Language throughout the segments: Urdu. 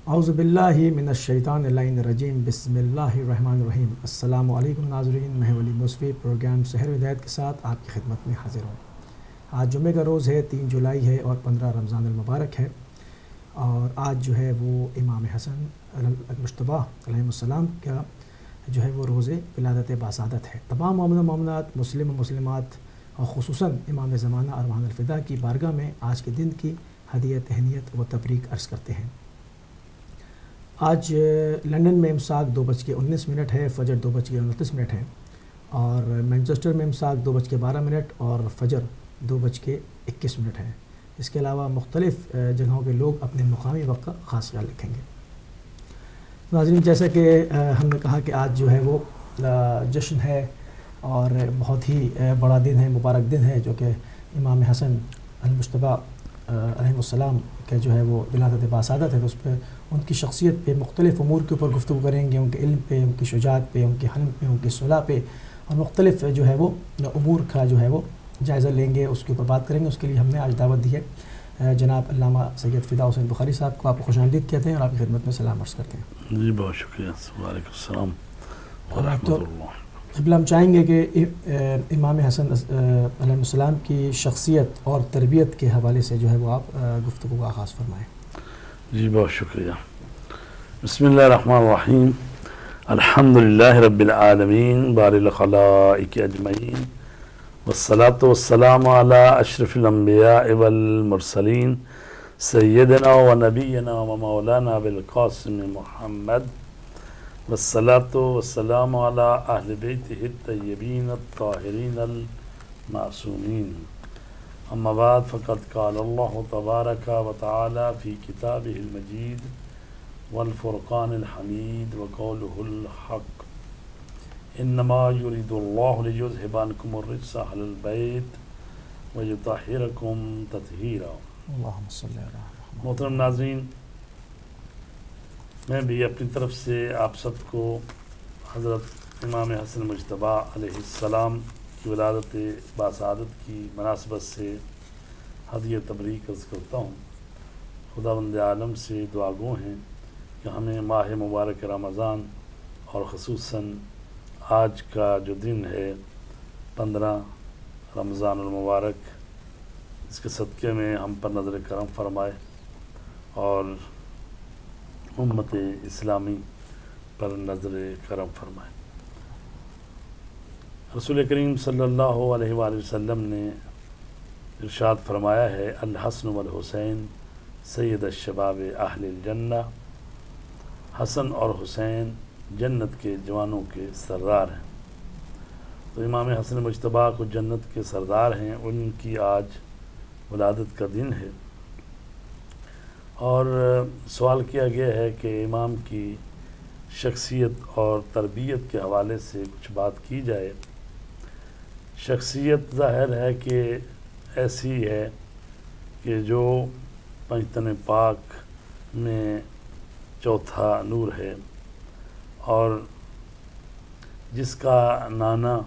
اعوذ باللہ من الشیطان اللعین الرجیم بسم اللہ الرحمن الرحیم۔ السلام علیکم ناظرین، میں ولی مصفی پروگرام سحر ہدایت کے ساتھ آپ کی خدمت میں حاضر ہوں۔ آج جمعہ کا روز ہے، 3 جولائی ہے اور 15 رمضان المبارک ہے، اور آج جو ہے وہ امام حسن المجتبیٰ علیہ السلام کا جو ہے وہ روز ولادت باسعادت ہے۔ تمام مومن و مومنات، مسلم و مسلمات اور خصوصاً امام زمانہ ارمان الفدا کی بارگاہ میں آج کے دن کی ہدیہ تہنیت و تبریک عرض کرتے ہیں۔ آج لندن میں امساک 2:19 ہے، فجر 2:29 ہے، اور مینچسٹر میں امساک 2:12 اور فجر 2:21 ہے۔ اس کے علاوہ مختلف جگہوں کے لوگ اپنے مقامی وقت کا خاص خیال رکھیں گے۔ ناظرین، جیسا کہ ہم نے کہا کہ آج جو ہے وہ جشن ہے اور بہت ہی بڑا دن ہے، مبارک دن ہے، جو کہ امام حسن المجتبیٰ علیہ السلام کا جو ہے وہ ولادت باسعادت ہے۔ تو اس پہ ان کی شخصیت پہ مختلف امور کے اوپر گفتگو کریں گے، ان کے علم پہ، ان کی شجاعت پہ، ان کے حلم پہ، ان کی صلح پہ، اور مختلف جو ہے وہ امور کا جو ہے وہ جائزہ لیں گے، اس کے اوپر بات کریں گے۔ اس کے لیے ہم نے آج دعوت دی ہے جناب علامہ سید فدا حسین بخاری صاحب کو۔ آپ کو خوش آمدید کہتے ہیں اور آپ کی خدمت میں سلام عرض کرتے ہیں۔ جی بہت شکریہ، وعلیکم السلام ورحمۃ اللہ۔ ہم چاہیں گے کہ امام حسن علیہ السلام کی شخصیت اور تربیت کے حوالے سے جو ہے وہ آپ گفتگو کا آغاز فرمائیں۔ جی بہت شکریہ۔ بسم اللہ الرحمن الرحیم، الحمد للہ رب العالمین، باری الخلائق اجمعین، والصلاة والسلام علی اشرف الانبیاء والمرسلین، سیدنا و نبینا و مولانا بالقاسم محمد، والصلاة والسلام علی اہل بیتہ الطیبین الطاہرین المعصومین، اما بعد فقد قال اللہ تبارک و تعالی فی کتابہ المجید والفرقان الحمید وقولہ الحق، انما یرید اللہ لیذہب عنکم الرجس اہل البیت ویطہرکم تطہیرا۔ اللہم صلی علی محمد۔ محترم ناظرین، میں بھی اپنی طرف سے آپ سب کو حضرت امام حسن مجتبیٰ علیہ السلام کی ولادت باسعادت کی مناسبت سے ہدیہ تبریک عرض کرتا ہوں۔ خداوند عالم سے دعا گو ہیں کہ ہمیں ماہ مبارک رمضان اور خصوصاً آج کا جو دن ہے 15 رمضان المبارک، اس کے صدقے میں ہم پر نظر کرم فرمائے اور امت اسلامی پر نظر کرم فرمائے۔ رسول کریم صلی اللہ علیہ وآلہ وسلم نے ارشاد فرمایا ہے، الحسن والحسین سید الشباب اہل الجنہ، حسن اور حسین جنت کے جوانوں کے سردار ہیں۔ تو امام حسن مجتبیٰ کو جنت کے سردار ہیں، ان کی آج ولادت کا دن ہے، اور سوال کیا گیا ہے کہ امام کی شخصیت اور تربیت کے حوالے سے کچھ بات کی جائے۔ شخصیت ظاہر ہے کہ ایسی ہے کہ جو پنجتن پاک میں چوتھا نور ہے، اور جس کا نانا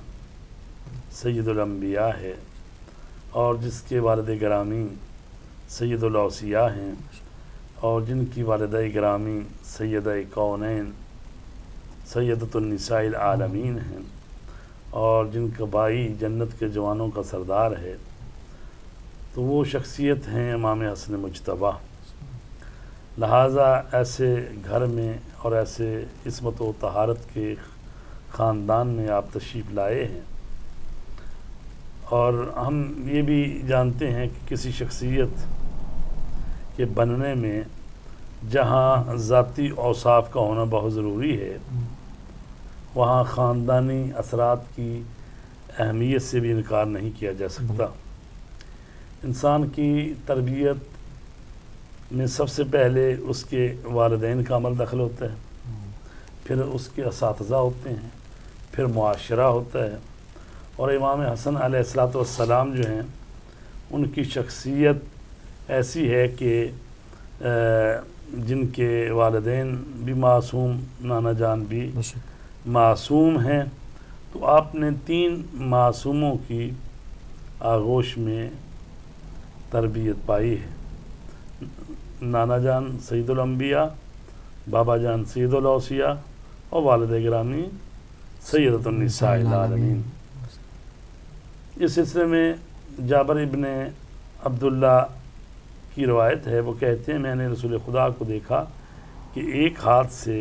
سید الانبیاء ہے، اور جس کے والد گرامی سید الاوصیاء ہیں، اور جن کی والدہ گرامی سیدہ کونین سیدۃ النساء العالمین ہیں، اور جن کا بھائی جنت کے جوانوں کا سردار ہے، تو وہ شخصیت ہیں امام حسن مجتبیٰ۔ لہٰذا ایسے گھر میں اور ایسے عصمت و طہارت کے خاندان میں آپ تشریف لائے ہیں، اور ہم یہ بھی جانتے ہیں کہ کسی شخصیت کے بننے میں جہاں ذاتی اوصاف کا ہونا بہت ضروری ہے، وہاں خاندانی اثرات کی اہمیت سے بھی انکار نہیں کیا جا سکتا۔ انسان کی تربیت میں سب سے پہلے اس کے والدین کا عمل دخل ہوتا ہے، پھر اس کے اساتذہ ہوتے ہیں، پھر معاشرہ ہوتا ہے، اور امام حسن علیہ السلام جو ہیں، ان کی شخصیت ایسی ہے کہ جن کے والدین بھی معصوم، نانا جان بھی معصوم ہیں، تو آپ نے 3 معصوموں کی آغوش میں تربیت پائی ہے۔ نانا جان سید الانبیاء، بابا جان سید الاوصیاء اور والد گرامی سیدۃ النساء العالمین۔ اس سلسلے میں جابر ابن عبداللہ کی روایت ہے، وہ کہتے ہیں میں نے رسول خدا کو دیکھا کہ ایک ہاتھ سے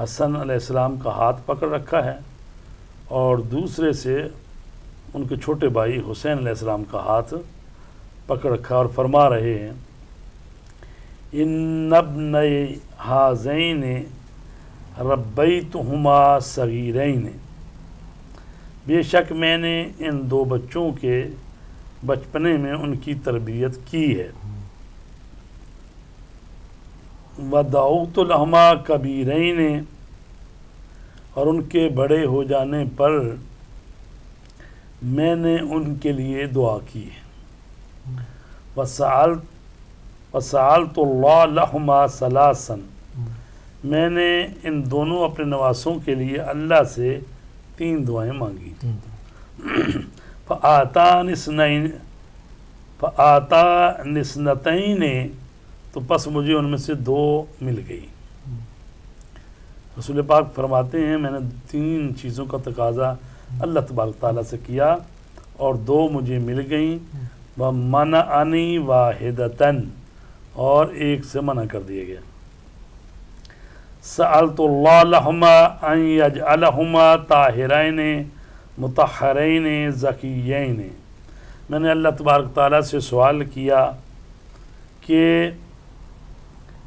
حسن علیہ السلام کا ہاتھ پکڑ رکھا ہے اور دوسرے سے ان کے چھوٹے بھائی حسین علیہ السلام کا ہاتھ پکڑ رکھا اور فرما رہے ہیں ان ابنی ہذین ربیتہما صغیرین، بے شک میں نے ان دو بچوں کے بچپنے میں ان کی تربیت کی ہے، ودعوت لہما کبیرین، اور ان کے بڑے ہو جانے پر میں نے ان کے لیے دعا کی ہے، وسألت اللہ لہما ثلاثا، میں نے ان دونوں اپنے نواسوں کے لیے اللہ سے 3 دعائیں مانگی، فآتانی اثنتین، تو پس مجھے ان میں سے 2 مل گئی۔ رسول پاک فرماتے ہیں میں نے 3 چیزوں کا تقاضا اللہ تبارک تعالیٰ سے کیا اور 2 مجھے مل گئیں، وَمَنَعَنِي وَاحِدَةً، اور 1 سے منع کر دیا گیا۔ سألت اللہ لہما ان یجعلہما طاہرین مطہرین زکیین، میں نے اللہ تبارک تعالیٰ سے سوال کیا کہ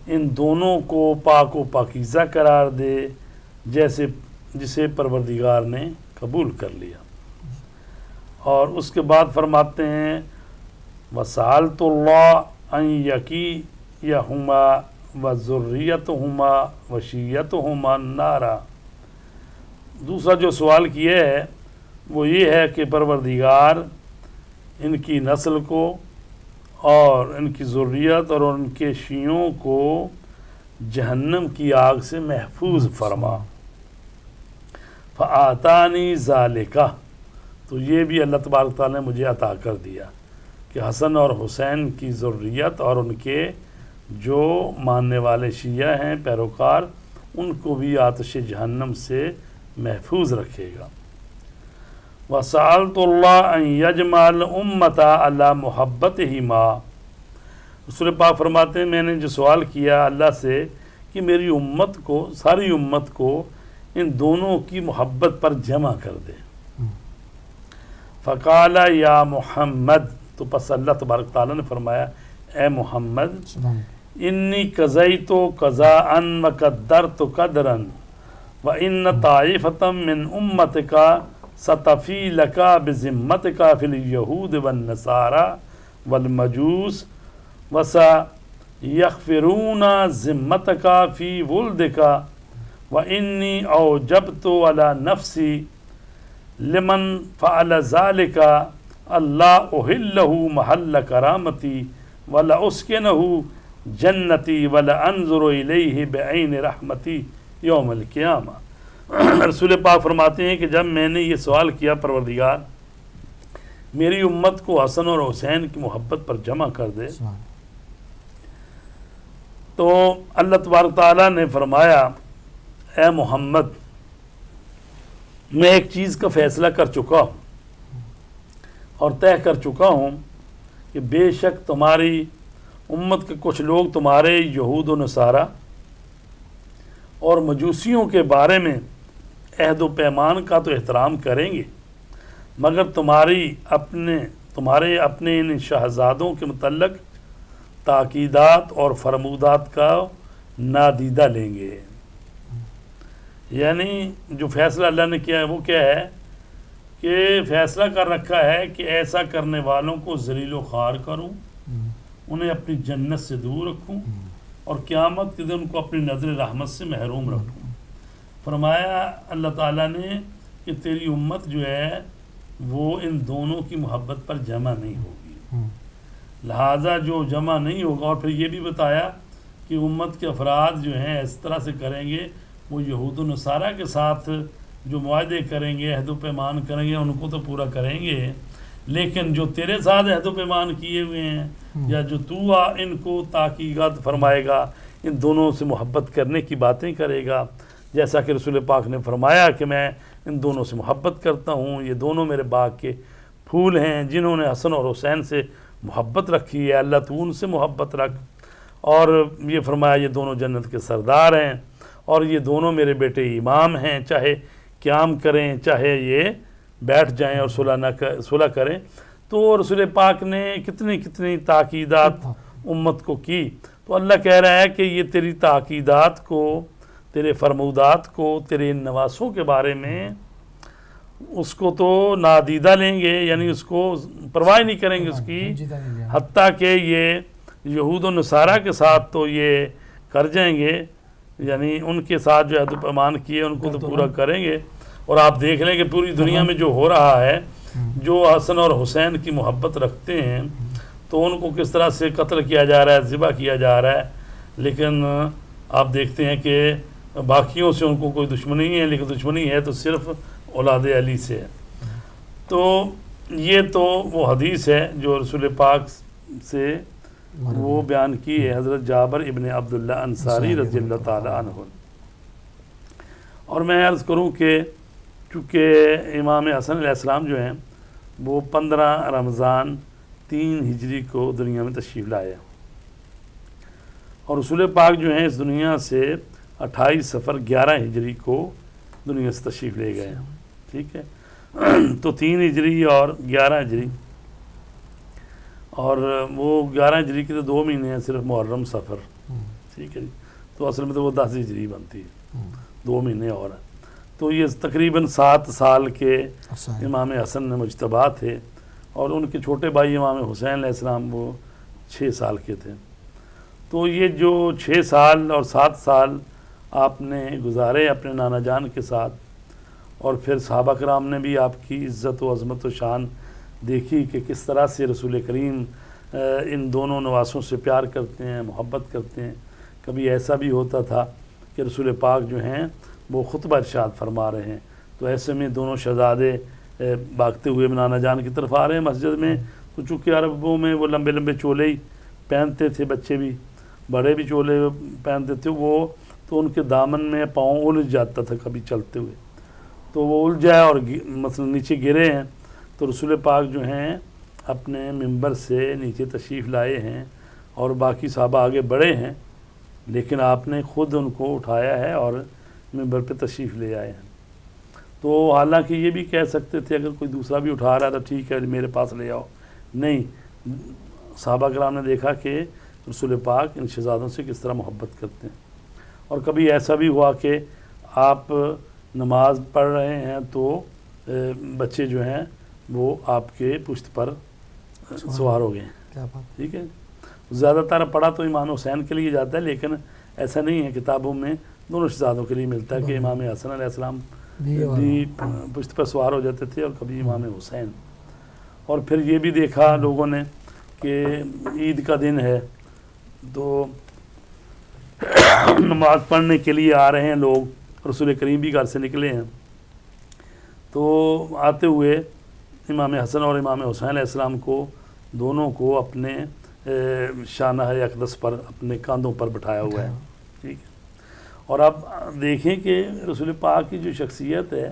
ان دونوں کو پاک و پاکیزہ قرار دے جسے پروردگار نے قبول کر لیا۔ اور اس کے بعد فرماتے ہیں وسألت اللہ ان یقیہما وذریتہما وشیتہما النار، دوسرا جو سوال کیا ہے وہ یہ ہے کہ پروردگار ان کی نسل کو اور ان کی ذریت اور ان کے شیعوں کو جہنم کی آگ سے محفوظ فرما۔ فآتانی ذالکہ، تو یہ بھی اللہ تبارک تعالیٰ نے مجھے عطا کر دیا کہ حسن اور حسین کی ذریت اور ان کے جو ماننے والے شیعہ ہیں پیروکار، ان کو بھی آتش جہنم سے محفوظ رکھے گا۔ وَسَأَلْتُ اللَّهَ أَن يَجْمَعَ الْأُمَّةَ عَلَى مُحَبَّتِهِمَا، رسول پاک فرماتے ہیں میں نے جو سوال کیا اللہ سے کہ میری امت کو، ساری امت کو ان دونوں کی محبت پر جمع کر دے۔ فَقَالَ يَا محمد، تو پس اللہ تبارک تعالیٰ نے فرمایا اے محمد، انی قضیت قضاء وقدرت قدرا وان طائفة من امتک ستفی لک بذمتک فی الیہود والنصارى والمجوس وسیغفرون ذمتک فی ولدک وانی اوجبت علی نفسی لمن فعل ذلک اللہ احلہ محل کرامتی ولا اسکنہ جنتی ولا انظر الیہ بعین رحمتی یوم القیامہ۔ رسول پاک فرماتے ہیں کہ جب میں نے یہ سوال کیا پروردگار میری امت کو حسن اور حسین کی محبت پر جمع کر دے، تو اللہ تبارک تعالیٰ نے فرمایا اے محمد میں ایک چیز کا فیصلہ کر چکا ہوں اور طے کر چکا ہوں کہ بے شک تمہاری امت کے کچھ لوگ تمہارے یہود و نصارہ اور مجوسیوں کے بارے میں عہد و پیمان کا تو احترام کریں گے، مگر تمہارے اپنے ان شہزادوں کے متعلق تاکیدات اور فرمودات کا نادیدہ لیں گے۔ یعنی جو فیصلہ اللہ نے کیا ہے وہ کیا ہے کہ فیصلہ کر رکھا ہے کہ ایسا کرنے والوں کو ذلیل و خوار کروں، انہیں اپنی جنت سے دور رکھوں اور قیامت کے دن ان کو اپنی نظر رحمت سے محروم رکھوں۔ فرمایا اللہ تعالیٰ نے کہ تیری امت جو ہے وہ ان دونوں کی محبت پر جمع نہیں ہوگی، لہٰذا جو جمع نہیں ہوگا، اور پھر یہ بھی بتایا کہ امت کے افراد جو ہیں اس طرح سے کریں گے، وہ یہود و نصارہ کے ساتھ جو معاہدے کریں گے، عہد و پیمان کریں گے، ان کو تو پورا کریں گے، لیکن جو تیرے ساتھ عہد و پیمان کیے ہوئے ہیں یا جو تو ان کو تحقیقات فرمائے گا، ان دونوں سے محبت کرنے کی باتیں کرے گا، جیسا کہ رسول پاک نے فرمایا کہ میں ان دونوں سے محبت کرتا ہوں، یہ دونوں میرے باغ کے پھول ہیں، جنہوں نے حسن اور حسین سے محبت رکھی ہے، اللہ تو ان سے محبت رکھ۔ اور یہ فرمایا یہ دونوں جنت کے سردار ہیں، اور یہ دونوں میرے بیٹے امام ہیں، چاہے قیام کریں چاہے یہ بیٹھ جائیں اور صلح کریں۔ تو رسول پاک نے کتنی تاکیدات امت کو کی، تو اللہ کہہ رہا ہے کہ یہ تیری تاکیدات کو، تیرے فرمودات کو، تیرے ان نواسوں کے بارے میں اس کو تو نادیدہ لیں گے، یعنی اس کو پرواہ نہیں کریں گے اس کی، حتیٰ کہ یہ یہود و نصارہ کے ساتھ تو یہ کر جائیں گے، یعنی ان کے ساتھ جو عہد و پیمان کیے ان کو تو پورا کریں گے۔ اور آپ دیکھ لیں کہ پوری دنیا میں جو ہو رہا ہے، جو حسن اور حسین کی محبت رکھتے ہیں تو ان کو کس طرح سے قتل کیا جا رہا ہے، ذبح کیا جا رہا ہے، لیکن آپ دیکھتے ہیں کہ باقیوں سے ان کو کوئی دشمنی نہیں ہے، لیکن دشمنی ہے تو صرف اولاد علی سے ہے۔ تو یہ تو وہ حدیث ہے جو رسول پاک سے وہ بیان کی ہے حضرت جابر ابن عبداللہ انصاری رضی اللہ تعالی عنہ۔ اور میں عرض کروں کہ چونکہ امام حسن علیہ السلام جو ہیں وہ 15 رمضان 3 ہجری کو دنیا میں تشریف لائے، اور رسول پاک جو ہیں اس دنیا سے 28 صفر 11 ہجری کو دنیا سے تشریف لے گئے، ٹھیک ہے۔ تو 3 ہجری اور 11 ہجری، اور وہ 11 ہجری کے تو 2 مہینے ہیں صرف، محرم صفر، ٹھیک ہے جی، تو اصل میں تو وہ 10 ہجری بنتی ہے، 2 مہینے اور ہیں۔ تو یہ تقریباً 7 سال کے امام حسن نے مجتبی تھے، اور ان کے چھوٹے بھائی امام حسین علیہ السلام وہ 6 سال کے تھے۔ تو یہ جو 6 سال اور 7 سال آپ نے گزارے اپنے نانا جان کے ساتھ، اور پھر صحابہ کرام نے بھی آپ کی عزت و عظمت و شان دیکھی کہ کس طرح سے رسول کریم ان دونوں نواسوں سے پیار کرتے ہیں، محبت کرتے ہیں۔ کبھی ایسا بھی ہوتا تھا کہ رسول پاک جو ہیں وہ خطبہ ارشاد فرما رہے ہیں، تو ایسے میں دونوں شہزادے بھاگتے ہوئے نانا جان کی طرف آ رہے ہیں مسجد میں، تو چونکہ عربوں میں وہ لمبے لمبے چولے ہی پہنتے تھے، بچے بھی بڑے بھی چولے پہنتے تھے، وہ تو ان کے دامن میں پاؤں الجھ جاتا تھا کبھی چلتے ہوئے، تو وہ الجھا اور مثلا نیچے گرے ہیں، تو رسول پاک جو ہیں اپنے منبر سے نیچے تشریف لائے ہیں، اور باقی صحابہ آگے بڑھے ہیں، لیکن آپ نے خود ان کو اٹھایا ہے اور منبر پہ تشریف لے آئے ہیں۔ تو حالانکہ یہ بھی کہہ سکتے تھے اگر کوئی دوسرا بھی اٹھا رہا تھا ٹھیک ہے میرے پاس لے آؤ، نہیں، صحابہ کرام نے دیکھا کہ رسول پاک ان شہزادوں سے کس طرح محبت کرتے ہیں۔ اور کبھی ایسا بھی ہوا کہ آپ نماز پڑھ رہے ہیں تو بچے جو ہیں وہ آپ کے پشت پر سوار ہو گئے ہیں، ٹھیک ہے۔ زیادہ تر پڑھا تو امام حسین کے لیے جاتا ہے، لیکن ایسا نہیں ہے، کتابوں میں دونوں شہزادوں کے لیے ملتا ہے کہ امام حسن علیہ السلام بھی پشت پر سوار ہو جاتے تھے، اور کبھی امام حسین۔ اور پھر یہ بھی دیکھا لوگوں نے کہ عید کا دن ہے تو نماز پڑھنے کے لیے آ رہے ہیں لوگ، رسول کریم بھی گھر سے نکلے ہیں، تو آتے ہوئے امام حسن اور امام حسین علیہ السلام کو دونوں کو اپنے شانہ اقدس پر، اپنے کاندھوں پر بٹھایا ہوا ہے، ٹھیک ہے۔ اور اب دیکھیں کہ رسول پاک کی جو شخصیت ہے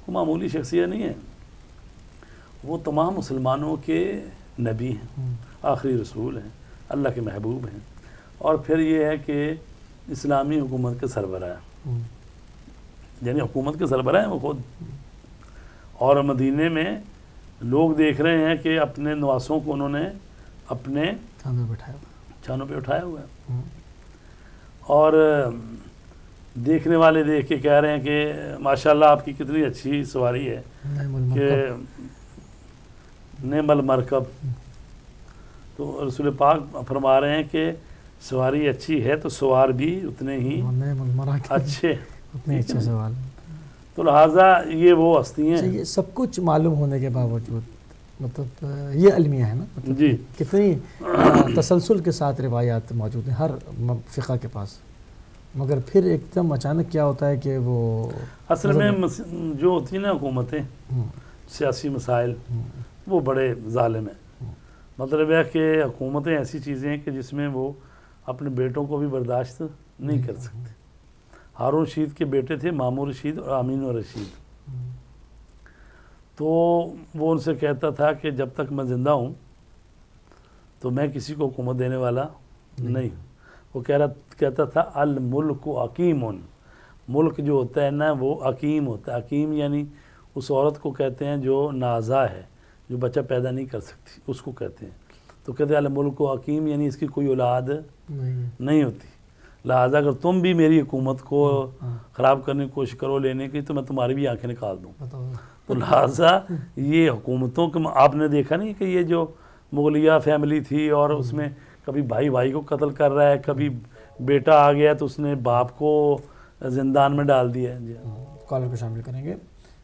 وہ معمولی شخصیت نہیں ہے، وہ تمام مسلمانوں کے نبی ہیں، آخری رسول ہیں، اللہ کے محبوب ہیں، اور پھر یہ ہے کہ اسلامی حکومت کے سربراہ ہیں، یعنی حکومت کے سربراہ ہیں وہ خود۔ اور مدینے میں لوگ دیکھ رہے ہیں کہ اپنے نواسوں کو انہوں نے اپنے چھانوں پہ اٹھایا ہوا ہے، اور دیکھنے والے دیکھ کے کہہ رہے ہیں کہ ماشاءاللہ آپ کی کتنی اچھی سواری ہے، کہ نعم المرکب۔ تو رسول پاک فرما رہے ہیں کہ سواری اچھی ہے تو سوار بھی اتنے ہی اچھے، سوال۔ تو لہٰذا یہ وہ ہستی ہیں۔ یہ سب کچھ معلوم ہونے کے باوجود مطلب یہ المیہ ہے نا، مطلب جی، کتنی تسلسل کے ساتھ روایات موجود ہیں ہر فقہ کے پاس، مگر پھر ایک دم اچانک کیا ہوتا ہے کہ وہ اصل میں جو ہوتی ہیں نا حکومتیں، سیاسی مسائل، وہ بڑے ظالم ہیں۔ مطلب ہے کہ حکومتیں ایسی چیزیں ہیں کہ جس میں وہ اپنے بیٹوں کو بھی برداشت نہیں کر سکتے. ہارون رشید کے بیٹے تھے مامون رشید اور امین رشید. تو وہ ان سے کہتا تھا کہ جب تک میں زندہ ہوں تو میں کسی کو حکومت دینے والا نہیں ہوں. وہ کہتا تھا الملک حکیم، ملک جو ہوتا ہے نا وہ حکیم ہوتا ہے. حکیم یعنی اس عورت کو کہتے ہیں جو نازا ہے، جو بچہ پیدا نہیں کر سکتی، اس کو کہتے ہیں. تو کہتے ہیں الملک حکیم یعنی اس کی کوئی اولاد نہیں ہوتی. لہٰذا اگر تم بھی میری حکومت کو خراب کرنے کی کوشش کرو لینے کی تو میں تمہاری بھی آنکھیں نکال دوں. تو لہٰذا یہ حکومتوں کے آپ نے دیکھا نہیں کہ یہ جو مغلیہ فیملی تھی اور اس میں کبھی بھائی بھائی کو قتل کر رہا ہے، کبھی بیٹا آ گیا تو اس نے باپ کو زندان میں ڈال دیا. جی کالر کو شامل کریں گے.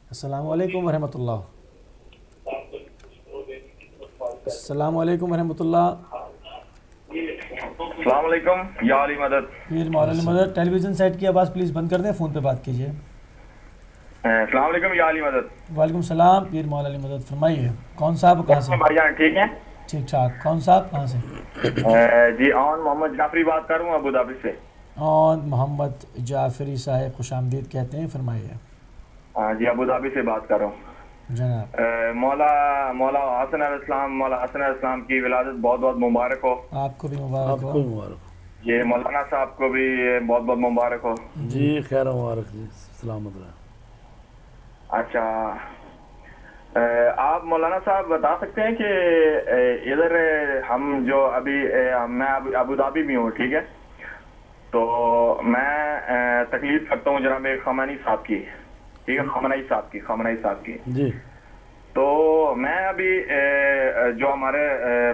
السلام علیکم ورحمۃ اللہ. السلام علیکم ورحمۃ اللہ. السلام علیکم یا علی مدد. پیر مولا علی مدد. ٹیلی ویژن سیٹ کی آواز پلیز بند کر دیں، فون پہ بات کیجیے. السلام علیکم یا علی مدد. وعلیکم السلام پیر مولا علی مدد. فرمائیے کون صاحب کہاں سے؟ بھائی جان ٹھیک ہیں؟ ٹھیک ٹھاک. کون صاحب کہاں سے؟ جی آن محمد جعفری بات کر رہا ہوں ابو ظبی سے. اور محمد جعفری صاحب خوش آمدید کہتے ہیں، فرمائیے. جی ابو ظبی سے بات کر رہا ہوں جناب. مولا حسن علیہ السلام کی ولادت بہت بہت مبارک ہو. آپ کو بھی مبارک ہو. یہ مولانا صاحب کو بھی بہت بہت مبارک ہو. جی خیر مبارک. جی سلامت رہے. اچھا آپ مولانا صاحب بتا سکتے ہیں کہ ادھر ہم جو ابھی میں ابو ظبی میں ہوں، ٹھیک ہے، تو میں تکلیف کرتا ہوں جناب خامنہئی صاحب کی، ٹھیک ہے، خامنہئی صاحب کی. جی تو میں ابھی جو ہمارے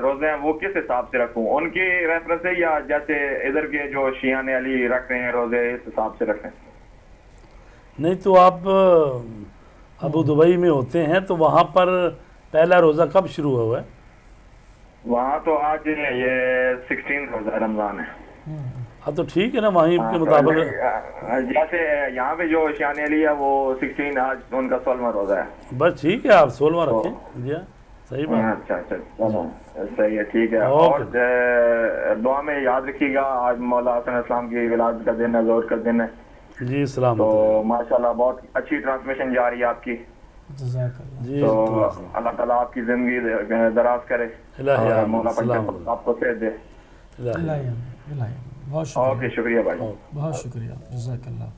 روزے ہیں وہ کس حساب سے رکھوں؟ ان کی ریفرنس سے یا جیسے ادھر کے جو شیعان علی رکھ رہے ہیں روزے اس حساب سے رکھیں؟ نہیں تو آپ ابو دبئی میں ہوتے ہیں تو وہاں پر پہلا روزہ کب شروع ہوا ہے؟ وہاں تو آج یہ 16 روزہ رمضان ہے. ہاں تو ٹھیک ہے نا، وہیں کے مطابق. جیسے یہاں پہ جو شیعان علی ہے وہ 16، آج ان کا 16واں روزہ ہے. بس ٹھیک ہے، آپ 16واں رکھیں. جی ہاں صحیح بات. اچھا صحیح ہے، ٹھیک ہے. اور دعا میں یاد رکھیے گا آج مولا حسن السلام کی ولادت کا دن ہے، ظہور کا دن ہے. جی سلامت. تو ماشاءاللہ بہت اچھی ٹرانسمیشن جا رہی ہے آپ کی. جی تو اللہ تعالیٰ آپ کی زندگی دراز کرے اور مولا پاک آپ کو صحت دے. بہت اوکے شکریہ بھائی. بہت شکریہ، جزاک اللہ.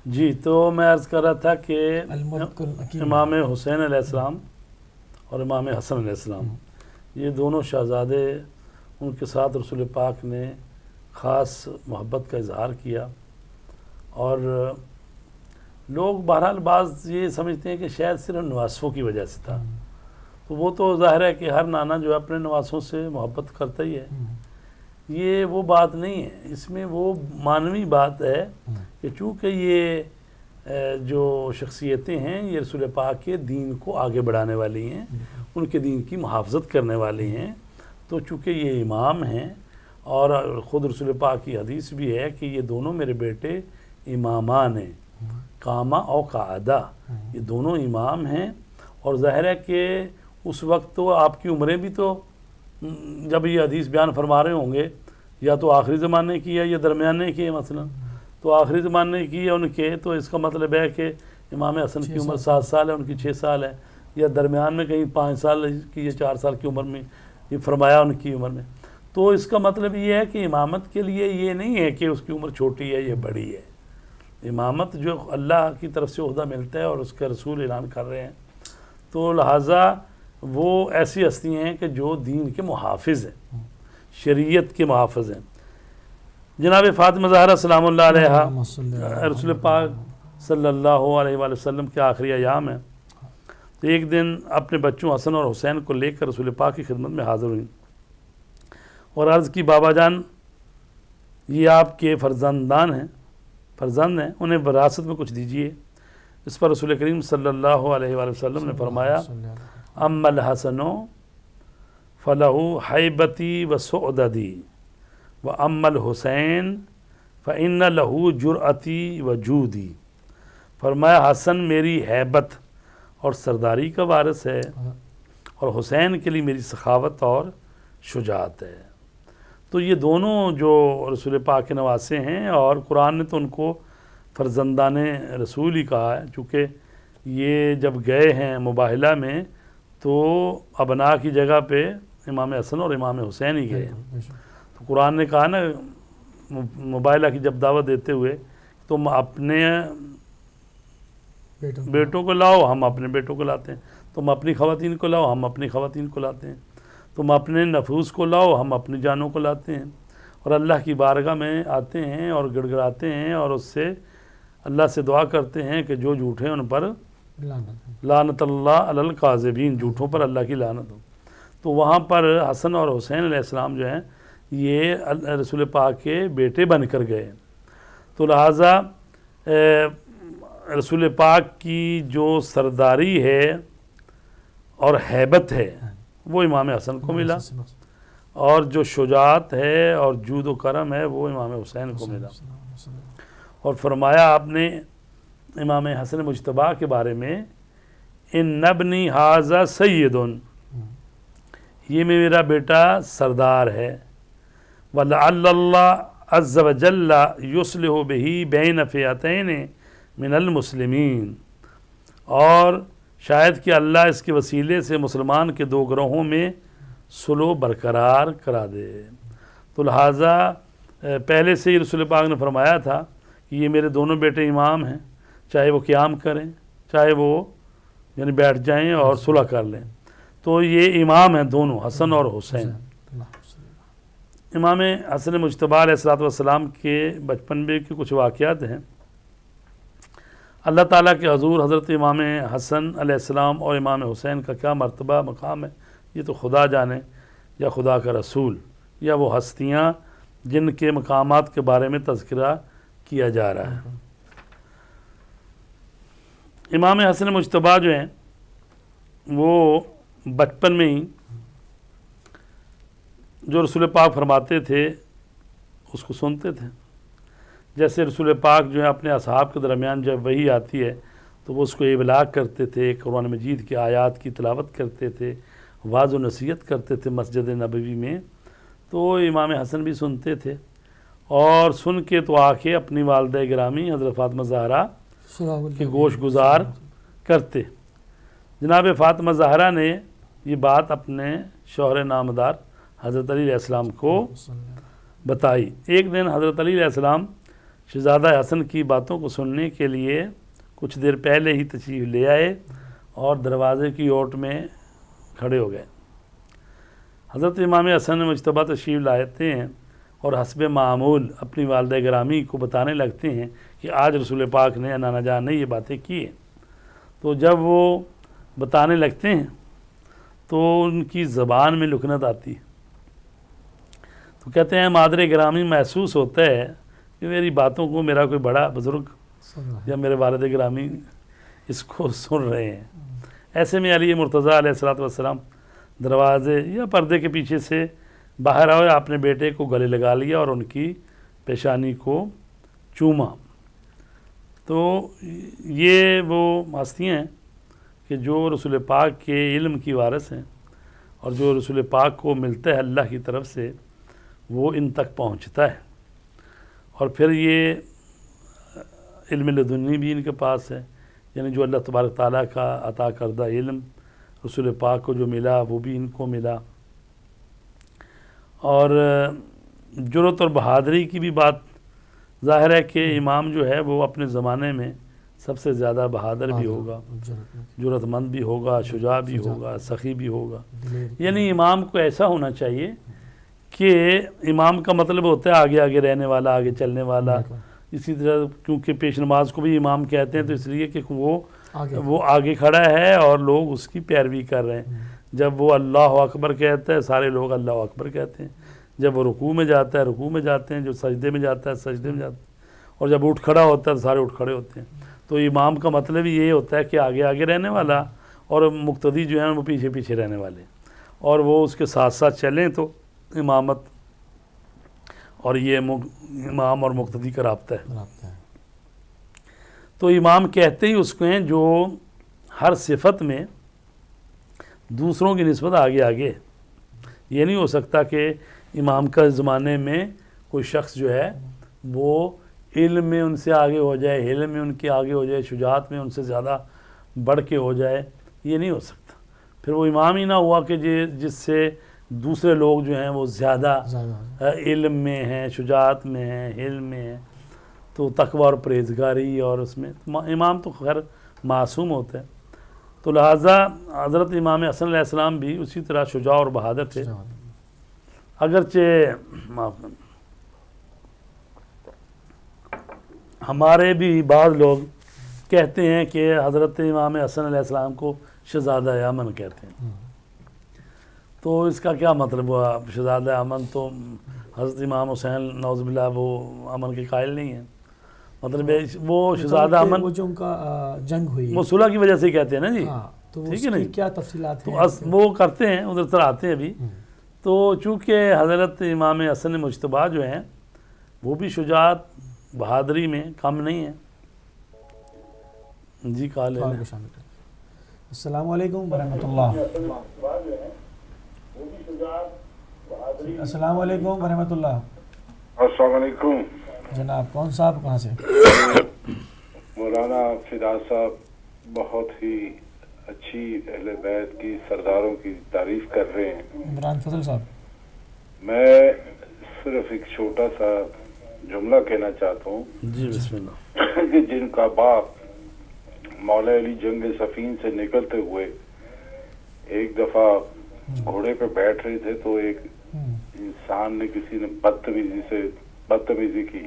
جی تو میں عرض کر رہا تھا کہ امام حسین علیہ السلام اور امام حسن علیہ السلام یہ دونوں شہزادے، ان کے ساتھ رسول پاک نے خاص محبت کا اظہار کیا. اور لوگ بہرحال بعض یہ سمجھتے ہیں کہ شاید صرف نواسوں کی وجہ سے تھا. تو وہ تو ظاہر ہے کہ ہر نانا جو ہے اپنے نواسوں سے محبت کرتا ہی ہے. یہ وہ بات نہیں ہے، اس میں وہ معنوی بات ہے کہ چونکہ یہ جو شخصیتیں ہیں یہ رسول پاک کے دین کو آگے بڑھانے والی ہیں، ان کے دین کی محافظت کرنے والی ہیں. تو چونکہ یہ امام ہیں اور خود رسول پاک کی حدیث بھی ہے کہ یہ دونوں میرے بیٹے امامان ہیں، قامہ اور قعدہ، یہ دونوں امام ہیں. اور ظاہر ہے کہ اس وقت تو آپ کی عمریں بھی تو جب یہ حدیث بیان فرما رہے ہوں گے یا تو آخری زمانے کی ہے یا درمیانے کی ہے. مثلا تو آخری زمانے کی ہے ان کے، تو اس کا مطلب ہے کہ امام حسن کی عمر 7 سال ہے، ان کی 6 سال ہے، یا درمیان میں کہیں 5 سال کی یا 4 سال کی عمر میں یہ فرمایا ان کی عمر میں. تو اس کا مطلب یہ ہے کہ امامت کے لیے یہ نہیں ہے کہ اس کی عمر چھوٹی ہے یا بڑی ہے. امامت جو اللہ کی طرف سے عہدہ ملتا ہے اور اس کا رسول اعلان کر رہے ہیں، تو لہٰذا وہ ایسی ہستیاں ہیں کہ جو دین کے محافظ ہیں، شریعت کے محافظ ہیں. جناب فاطمہ زہرا سلام اللہ علیہا رسول پاک صلی اللہ علیہ وآلہ وسلم کے آخری ایام ہیں. تو ایک دن اپنے بچوں حسن اور حسین کو لے کر رسول پاک کی خدمت میں حاضر ہوئیں اور عرض کی بابا جان یہ آپ کے فرزند ہیں، انہیں وراثت میں کچھ دیجیے. اس پر رسول کریم صلی اللہ علیہ وآلہ وسلم نے فرمایا اما الحسن فلہ حیبتی و سعددی و اما الحسین فإن لہ جرأتی و جودی. فرمایا حسن میری ہیبت اور سرداری کا وارث ہے اور حسین کے لیے میری سخاوت اور شجاعت ہے. تو یہ دونوں جو رسول پاک کے نواسے ہیں، اور قرآن نے تو ان کو فرزندان رسول ہی کہا ہے، چونکہ یہ جب گئے ہیں مباہلہ میں تو ابناء کی جگہ پہ امام حسن اور امام حسین ہی گئے ہیں۔ تو قرآن نے کہا نا مباہلہ کی جب دعوت دیتے ہوئے، تم اپنے بیٹوں کو لاؤ، ہم اپنے بیٹوں کو لاتے ہیں، تم اپنی خواتین کو لاؤ، ہم اپنی خواتین کو لاتے ہیں، تم اپنے نفوس کو لاؤ، ہم اپنی جانوں کو لاتے ہیں، اور اللہ کی بارگاہ میں آتے ہیں اور گڑ گڑاتے ہیں اور اس سے اللہ سے دعا کرتے ہیں کہ جو جھوٹے ہیں ان پر لعنت اللہ علی الکاذبین، جھوٹوں پر اللہ کی لعنت ہو۔ تو وہاں پر حسن اور حسین علیہ السلام جو ہیں یہ رسول پاک کے بیٹے بن کر گئے، تو لہٰذا رسول پاک کی جو سرداری ہے اور ہیبت ہے وہ امام حسن کو ملا، اور جو شجاعت ہے اور جود و کرم ہے وہ امام حسین کو ملا۔ اور فرمایا آپ نے امام حسن مجتبیٰ کے بارے میں، ان ابنی ھذا سید، یہ میرا بیٹا سردار ہے، وَلَعَلَّ اللَّهَ عَزَّ وَجَلَّ يُصْلِحُ بِهِ بَيْنَ فِئَتَيْنِ مِنَ الْمُسْلِمِينَ، اور شاید کہ اللہ اس کے وسیلے سے مسلمان کے دو گروہوں میں صلح برقرار کرا دے۔ تو لہٰذا پہلے سے ہی رسول پاک نے فرمایا تھا کہ یہ میرے دونوں بیٹے امام ہیں، چاہے وہ قیام کریں چاہے وہ یعنی بیٹھ جائیں اور صلح کر لیں، تو یہ امام ہیں دونوں، حسن اور حسین۔ امام حسن مجتبیٰ علیہ السلام کے بچپن میں کے کچھ واقعات ہیں۔ اللہ تعالیٰ کے حضور حضرت امام حسن علیہ السلام اور امام حسین کا کیا مرتبہ مقام ہے، یہ تو خدا جانے، یا خدا کا رسول، یا وہ ہستیاں جن کے مقامات کے بارے میں تذکرہ کیا جا رہا ہے۔ امام حسن مجتبیٰ جو ہیں وہ بچپن میں ہی جو رسول پاک فرماتے تھے اس کو سنتے تھے، جیسے رسول پاک جو ہے اپنے اصحاب کے درمیان جب وحی آتی ہے تو وہ اس کو ابلاغ کرتے تھے، قرآن مجید کی آیات کی تلاوت کرتے تھے، واعظ و نصیحت کرتے تھے مسجد نبوی میں، تو امام حسن بھی سنتے تھے، اور سن کے تو آ کے اپنی والدہ گرامی حضرت فاطمہ زہرا کے گوش گزار کرتے۔ جناب فاطمہ زہرا نے یہ بات اپنے شوہر نامدار حضرت علی علیہ السلام کو بتائی۔ ایک دن حضرت علی علیہ السلام شہزادہ حسن کی باتوں کو سننے کے لیے کچھ دیر پہلے ہی تشریف لے آئے اور دروازے کی اوٹ میں کھڑے ہو گئے۔ حضرت امام حسن مجتبیٰ تشریف لاتے ہیں اور حسب معمول اپنی والدہ گرامی کو بتانے لگتے ہیں کہ آج رسول پاک نے نانا جان نے یہ باتیں کی ہیں۔ تو جب وہ بتانے لگتے ہیں تو ان کی زبان میں لکنت آتی ہے، تو کہتے ہیں مادر گرامی محسوس ہوتا ہے کہ میری باتوں کو میرا کوئی بڑا بزرگ یا میرے والد گرامی اس کو سن رہے ہیں۔ ایسے میں علی مرتضیٰ علیہ السلام دروازے یا پردے کے پیچھے سے باہر آئے، اپنے بیٹے کو گلے لگا لیا اور ان کی پیشانی کو چوما۔ تو یہ وہ ہستیاں ہیں کہ جو رسول پاک کے علم کی وارث ہیں، اور جو رسول پاک کو ملتا ہے اللہ کی طرف سے وہ ان تک پہنچتا ہے، اور پھر یہ علم لدنی بھی ان کے پاس ہے، یعنی جو اللہ تبارک تعالیٰ کا عطا کردہ علم رسول پاک کو جو ملا وہ بھی ان کو ملا۔ اور جرأت اور بہادری کی بھی بات ظاہر ہے کہ امام جو ہے وہ اپنے زمانے میں سب سے زیادہ بہادر بھی ہوگا، جرأت مند بھی ہوگا، شجاع بھی ہوگا، سخی بھی ہوگا۔ یعنی امام کو ایسا ہونا چاہیے کہ امام کا مطلب ہوتا ہے آگے آگے رہنے والا، آگے چلنے والا۔ اسی طرح کیونکہ پیش نماز کو بھی امام کہتے ہیں تو اس لیے کہ وہ آگے کھڑا ہے اور لوگ اس کی پیروی کر رہے ہیں۔ جب وہ اللہ اکبر کہتا ہے سارے لوگ اللہ اکبر کہتے ہیں، جب وہ رکوع میں جاتا ہے رکوع میں جاتے ہیں، جو سجدے میں جاتا ہے سجدے میں جاتے ہیں، اور جب اٹھ کھڑا ہوتا ہے تو سارے اٹھ کھڑے ہوتے ہیں۔ تو امام کا مطلب یہ ہوتا ہے کہ آگے آگے رہنے والا، اور مقتدی جو ہیں وہ پیچھے پیچھے رہنے والے، اور وہ اس کے ساتھ ساتھ چلیں تو امامت اور یہ امام اور مقتدی کا رابطہ ہے۔ تو امام کہتے ہی اس کو ہیں جو ہر صفت میں دوسروں کی نسبت آگے آگے۔ یہ نہیں ہو سکتا کہ امام کا زمانے میں کوئی شخص جو ہے وہ علم میں ان سے آگے ہو جائے، علم میں ان کے آگے ہو جائے، شجاعت میں ان سے زیادہ بڑھ کے ہو جائے، یہ نہیں ہو سکتا. پھر وہ امام ہی نہ ہوا کہ جس سے دوسرے لوگ جو ہیں وہ زیادہ علم میں ہیں، شجاعت میں ہیں، علم میں ہیں، تو تقوی اور پرہیزگاری اور اس میں امام تو خیر معصوم ہوتا ہے. تو لہٰذا حضرت امام حسن علیہ السلام بھی اسی طرح شجاع اور بہادر تھے. اگرچہ ہمارے بھی بعض لوگ کہتے ہیں کہ حضرت امام حسن علیہ السلام کو شہزادہ امن کہتے ہیں. تو اس کا کیا مطلب ہوا؟ شہزادہ امن تو حضرت امام حسین نعوذ باللہ وہ امن کے قائل نہیں ہیں. مطلب وہ شہزادہ امن وہ جو ان کا جنگ ہوئی وہ صلح کی وجہ سے کہتے ہیں نا جی. تو ٹھیک ہے نا، کیا تفصیلات تو ہیں؟ وہ کرتے ہیں ادھر طرح آتے ہیں ابھی. تو چونکہ حضرت امام حسن مجتبیٰ جو ہیں وہ بھی شجاعت بہادری میں کم نہیں ہیں. جی کال ہے. السلام علیکم ورحمۃ اللہ. السلام علیکم ورحمۃ اللہ. السلام علیکم جناب. کون صاحب کہاں سے؟ مولانا فدا صاحب بہت ہی اچھی اہل بیت کی سرداروں کی تعریف کر رہے ہیں. عمران فضل صاحب. میں صرف ایک چھوٹا سا جملہ کہنا چاہتا ہوں. جی بسم اللہ. کہ جن کا باپ مولا علی جنگ صفین سے نکلتے ہوئے ایک دفعہ گھوڑے پہ بیٹھ رہے تھے تو ایک انسان نے کسی نے بدتمیزی کی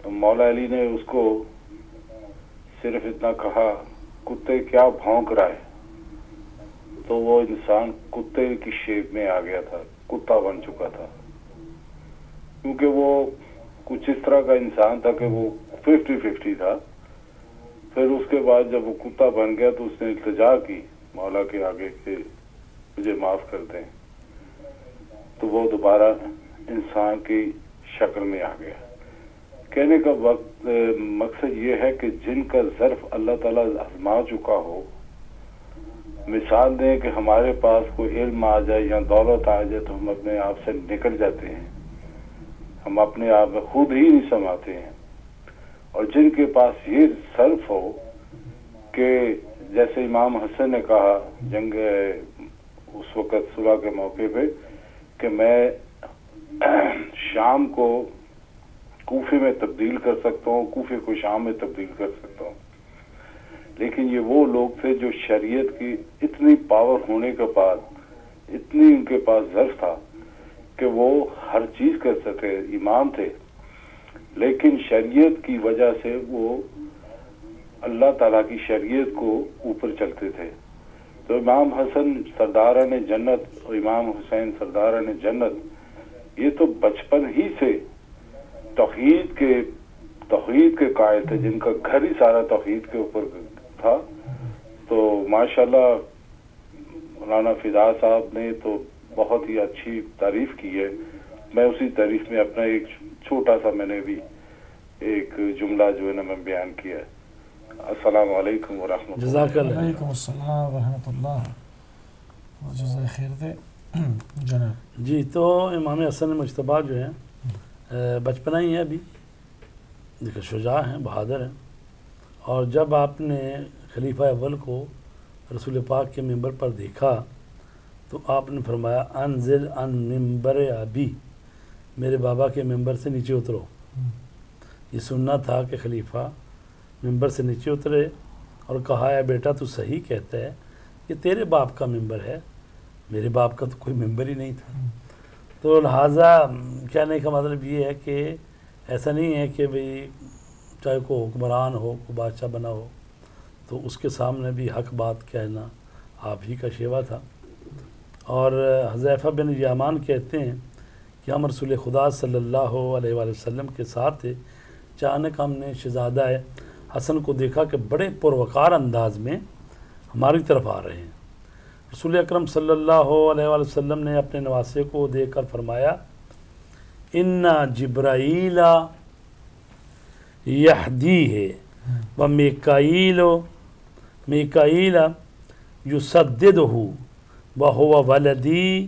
تو مولا علی نے اس کو صرف اتنا کہا کتے کیا بھونک رہا ہے، تو وہ انسان کتے کی شیپ میں آ گیا تھا، کتا بن چکا تھا، کیونکہ وہ کچھ اس طرح کا انسان تھا کہ وہ 50-50 تھا. پھر اس کے بعد جب وہ کتا بن گیا تو اس نے التجا کی مولا کے آگے کہ مجھے معاف کر دیں، تو وہ دوبارہ انسان کی شکل میں آ گیا. کہنے کا مقصد یہ ہے کہ جن کا ظرف اللہ تعالیٰ آزما چکا ہو، مثال دیں کہ ہمارے پاس کوئی علم آ جائے یا دولت آ جائے تو ہم اپنے آپ سے نکل جاتے ہیں، ہم اپنے آپ میں خود ہی نہیں سماتے ہیں. اور جن کے پاس یہ ظرف ہو کہ جیسے امام حسن نے کہا جنگ اس وقت صلح کے موقع پہ کہ میں شام کو کوفے میں تبدیل کر سکتا ہوں، کوفے کو شام میں تبدیل کر سکتا ہوں. لیکن یہ وہ لوگ تھے جو شریعت کی اتنی پاور ہونے کے بعد اتنی ان کے پاس ظرف تھا کہ وہ ہر چیز کر سکے، امام تھے، لیکن شریعت کی وجہ سے وہ اللہ تعالیٰ کی شریعت کو اوپر چلتے تھے. تو امام حسن سرداران جنت اور امام حسین سرداران جنت یہ تو بچپن ہی سے توحید کے قائل تھے، جن کا گھر ہی سارا توحید کے اوپر تھا. تو ماشاءاللہ مولانا فدا صاحب نے تو بہت ہی اچھی تعریف کی ہے. میں اسی تعریف میں اپنا ایک چھوٹا سا میں نے بھی ایک جملہ جو ہے نا میں بیان کیا ہے. السلام علیکم ورحمۃ اللہ. جزاک اللہ. وعلیکم السلام ورحمۃ اللہ. جزائے خیر دے جناب. جی تو امام حسن مجتبیٰ جو ہیں بچپنا ہی ہے ابھی، دیکھو شجاع ہیں، بہادر ہیں. اور جب آپ نے خلیفہ اول کو رسول پاک کے ممبر پر دیکھا تو آپ نے فرمایا انزل ان ممبر ابی، میرے بابا کے ممبر سے نیچے اترو. یہ سننا تھا کہ خلیفہ ممبر سے نیچے اترے اور کہا ہے بیٹا تو صحیح کہتا ہے، یہ تیرے باپ کا ممبر ہے، میرے باپ کا تو کوئی ممبر ہی نہیں تھا. تو لہٰذا کہنے کا مطلب یہ ہے کہ ایسا نہیں ہے کہ بھئی چاہے کوئی حکمران ہو، کوئی بادشاہ بنا ہو تو اس کے سامنے بھی حق بات کہنا آپ ہی کا شیوا تھا. اور حذیفہ بن یامان کہتے ہیں کہ ہم رسول خدا صلی اللہ علیہ وآلہ وسلم کے ساتھ تھے، اچانک ہم نے شہزادہ حسن کو دیکھا کہ بڑے پروقار انداز میں ہماری طرف آ رہے ہیں. رسول اکرم صلی اللہ علیہ وآلہ وسلم نے اپنے نواسے کو دیکھ کر فرمایا ان جبرائیل یہدیہ و میکائیل یسددہ وہو ولدی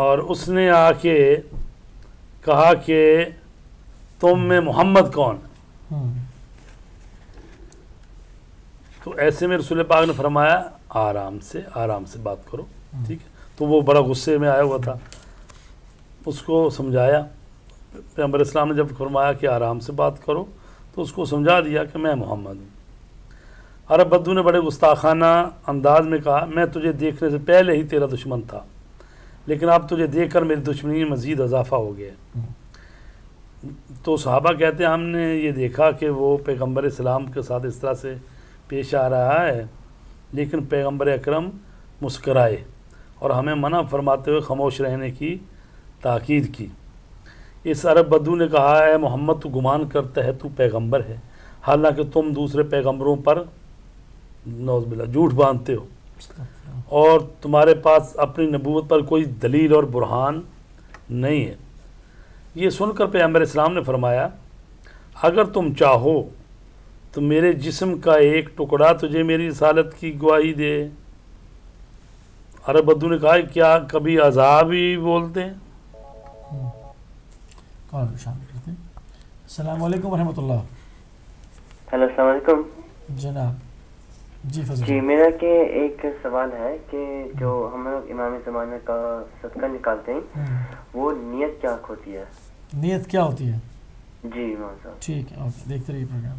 اور اس نے آ کے کہا کہ تم میں محمد کون؟ تو ایسے میں رسول پاک نے فرمایا آرام سے بات کرو، ٹھیک ہے. تو وہ بڑا غصے میں آیا ہوا تھا، اس کو سمجھایا. پیغمبر اسلام نے جب فرمایا کہ آرام سے بات کرو تو اس کو سمجھا دیا کہ میں محمد ہوں. عرب بدو نے بڑے گستاخانہ انداز میں کہا میں تجھے دیکھنے سے پہلے ہی تیرا دشمن تھا، لیکن اب تجھے دیکھ کر میری دشمنی میں مزید اضافہ ہو گیا. تو صحابہ کہتے ہیں ہم نے یہ دیکھا کہ وہ پیغمبر اسلام کے ساتھ اس طرح سے پیش آ رہا ہے، لیکن پیغمبر اکرم مسکرائے اور ہمیں منع فرماتے ہوئے خاموش رہنے کی تاکید کی. اس عرب بدو نے کہا اے محمد تو گمان کرتا ہے تو پیغمبر ہے، حالانکہ تم دوسرے پیغمبروں پر نعوذ باللہ جھوٹ باندھتے ہو اور تمہارے پاس اپنی نبوت پر کوئی دلیل اور برہان نہیں ہے. یہ سن کر پیغمبر اسلام نے فرمایا اگر تم چاہو تو میرے جسم کا ایک ٹکڑا تجھے میری رسالت کی گواہی دے. عرب بدو نے کہا کیا کبھی عذاب ہی بولتے ہیں؟ السلام علیکم ورحمۃ اللہ. ہیلو السلام علیکم جناب. جی فضل. جی میرا کہ ایک سوال ہے کہ جو ہم لوگ امام زمانہ کا صدقہ نکالتے ہیں وہ نیت کیا ہوتی ہے؟ نیت کیا ہوتی ہے؟ جی امام صاحب. ٹھیک ہے اوکے دیکھتے رہیے پروگرام.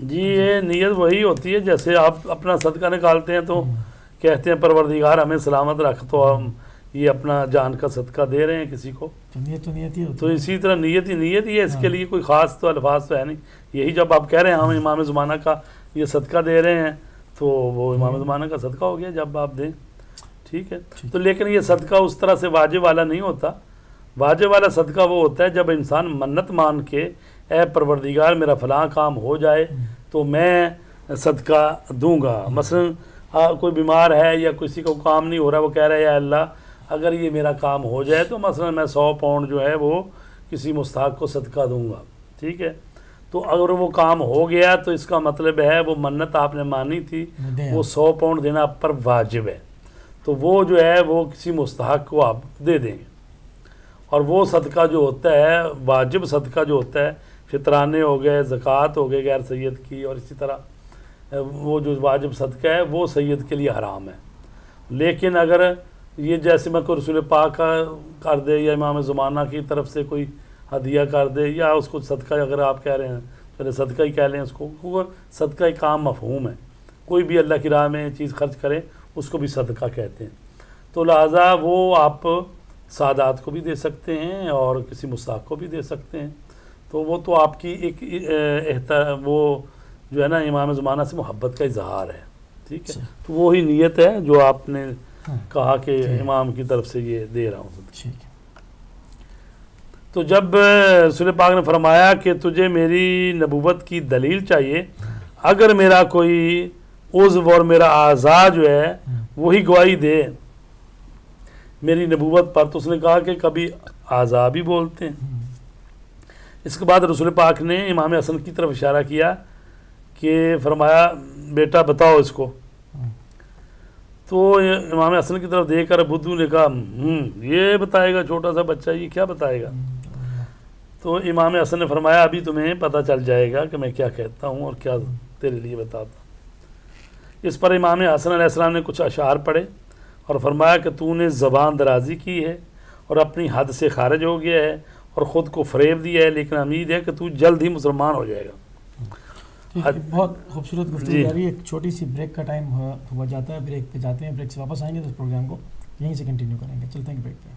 جی یہ نیت وہی ہوتی ہے جیسے آپ اپنا صدقہ نکالتے ہیں تو کہتے ہیں پروردگار ہمیں سلامت رکھ، تو ہم یہ اپنا جان کا صدقہ دے رہے ہیں کسی کو. نیت تو نیت ہی ہوتی تو اسی طرح نیت ہی ہے، اس کے لیے کوئی خاص تو الفاظ تو ہے نہیں. یہی جب آپ کہہ رہے ہیں ہم امام زمانہ کا یہ صدقہ دے رہے ہیں تو وہ امام زمانہ کا صدقہ ہو گیا جب آپ دیں. ٹھیک ہے. تو لیکن یہ صدقہ اس طرح سے واجب والا نہیں ہوتا. واجب والا صدقہ وہ ہوتا ہے جب انسان منت مان کے اے پروردگار میرا فلاں کام ہو جائے تو میں صدقہ دوں گا. مثلا کوئی بیمار ہے یا کسی کو کام نہیں ہو رہا، وہ کہہ رہا ہے یا اللہ اگر یہ میرا کام ہو جائے تو مثلا میں 100 پاؤنڈ جو ہے وہ کسی مستحق کو صدقہ دوں گا. ٹھیک ہے. تو اگر وہ کام ہو گیا تو اس کا مطلب ہے وہ منت آپ نے مانی تھی وہ 100 پاؤنڈ دینا آپ پر واجب ہے، تو وہ جو ہے وہ کسی مستحق کو آپ دے دیں گے. اور وہ صدقہ جو ہوتا ہے واجب صدقہ جو ہوتا ہے فطرانے ہو گئے، زکوٰۃ ہو گئے غیر سید کی، اور اسی طرح وہ جو واجب صدقہ ہے وہ سید کے لیے حرام ہے. لیکن اگر یہ جیسے میں کوئی رسول پاک کا کر دے یا امام زمانہ کی طرف سے کوئی ہدیہ کر دے یا اس کو صدقہ اگر آپ کہہ رہے ہیں پہلے صدقہ ہی کہہ لیں اس کو، کیونکہ صدقہ ایک عام مفہوم ہے. کوئی بھی اللہ کی راہ میں چیز خرچ کرے اس کو بھی صدقہ کہتے ہیں. تو لہٰذا وہ آپ سادات کو بھی دے سکتے ہیں اور کسی مستحق کو بھی دے سکتے ہیں. تو وہ تو آپ کی ایک وہ جو ہے نا امام زمانہ سے محبت کا اظہار ہے. ٹھیک ہے. تو وہی نیت ہے جو آپ نے کہا کہ امام کی طرف سے یہ دے رہا ہوں. ٹھیک ہے. تو جب رسول پاک نے فرمایا کہ تجھے میری نبوت کی دلیل چاہیے، اگر میرا کوئی عضو اور میرا اعضاء جو ہے وہی گواہی دے میری نبوت پر، تو اس نے کہا کہ کبھی اعضاء بھی بولتے ہیں. اس کے بعد رسول پاک نے امام حسن کی طرف اشارہ کیا کہ فرمایا بیٹا بتاؤ اس کو. تو امام حسن کی طرف دیکھ کر بدو نے کہا یہ بتائے گا چھوٹا سا بچہ، یہ کیا بتائے گا؟ تو امام حسن نے فرمایا ابھی تمہیں پتہ چل جائے گا کہ میں کیا کہتا ہوں اور کیا تیرے لیے بتاتا ہوں. اس پر امام حسن علیہ السلام نے کچھ اشعار پڑھے اور فرمایا کہ تو نے زبان درازی کی ہے اور اپنی حد سے خارج ہو گیا ہے اور خود کو فریب دیا ہے، لیکن امید ہے کہ تو جلد ہی مسلمان ہو جائے گا. بہت خوبصورت گفتگو جاری. ایک چھوٹی سی بریک کا ٹائم ہوا جاتا ہے، بریک پہ جاتے ہیں. بریک سے واپس آئیں گے تو اس پروگرام کو یہیں سے کنٹینیو کریں گے. چلتے ہیں بریک پہ.